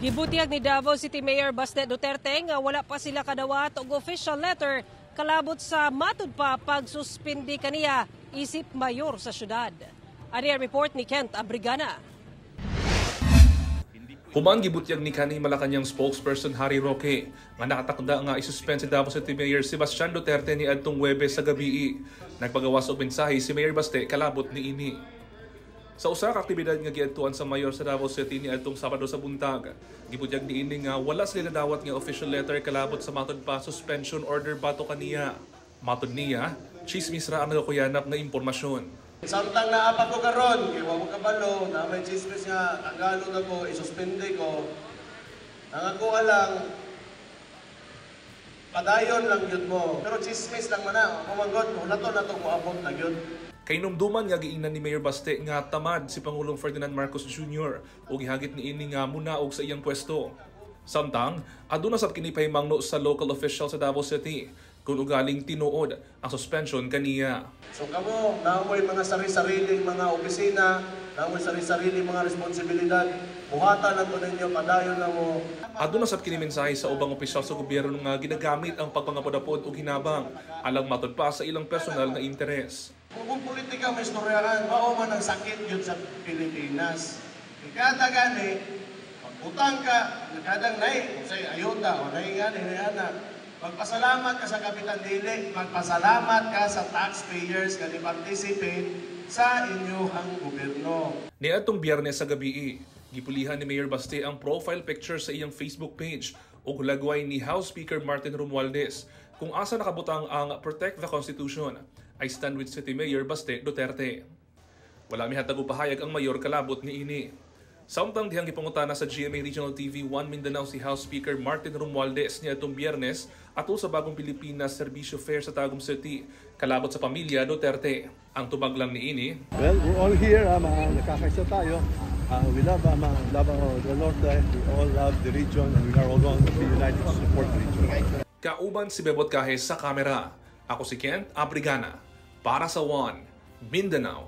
Gibutiag ni Davao City Mayor Baste Duterte nga wala pa sila kadawat og official letter kalabot sa matud pa pagsuspindi kaniya isip mayor sa syudad. Ani ang report ni Kent Abrigana. Human gibutyag ni kanhi Malacañang spokesperson Harry Roque nga nakatakda nga isuspend si Davao City Mayor Sebastian Duterte ni adtong Huwebes sa gabii. Nagpagawas og mensahe si Mayor Baste kalabot niini. Sa usa ka aktibidad nga giadtuan sa mayor sa Davao City ni adtong Sabado sa buntag, gibutyag niini nga wala sila dawat nga official letter kalabot sa matud pa suspension order bato kaniya. Matud niya, chismis ra ang nagakuyanap nga impormasyon. Samtang naapat ko karon, iwa mo kabalo, na may chismis nga, tagalo na ko, isuspende ko. Ang ako alang, padayon lang yun mo. Pero chismis lang man na, kumagot, na to mo abot na yun. Kay numduman nga giingnan ni Mayor Baste nga tamad si Pangulong Ferdinand Marcos Jr. o gihagit niini nga munaog sa iyang pwesto. Samtang, aduna sab kini pahimangno sa local official sa Davao City kung ugaling tinuod ang suspension kaniya. So kamo, naamoy mga sari-sariling mga opisina, naamoy sari-sariling mga responsibilidad, buhatan na to ninyo, padayon na mo. Aduna sab kini mensahe sa ubang opisyal sa gobyerno nga ginagamit ang pagpangapod-apod o hinabang alang matud pa sa ilang personal na interes. Kung politika may istoryahan, mao man ang sakit yun sa Pilipinas. Kada gani, utang ka, kadang nai, say ayuda o nai gani, magpasalamat ka sa Kapitan Dili, magpasalamat ka sa taxpayers nga ni-participate sa inyong gobyerno. Niadtong Biyernes sa gabii, gipulihan ni Mayor Baste ang profile picture sa iyang Facebook page ug hulagway ni House Speaker Martin Romualdez kung asa nakabutang ang Protect the Constitution. I stand with City Mayor Baste Duterte. Wala mihatag og pahayag ang mayor kalabot niini. Samtang dihang gipangutana sa GMA Regional TV 1 Mindanao si House Speaker Martin Romualdez niadtong Biyernes atul sa Bagong Pilipinas Servicio Fair sa Tagum City kalabot sa pamilya Duterte. Ang tubag lang niini, well, we're all here, nakakaisa tayo. We love the Norte, we all love the region, and we are all going to be united to support the region. Kauban si Bebot Kahes sa kamera. Ako si Kent Abrigana para sa One Mindanao.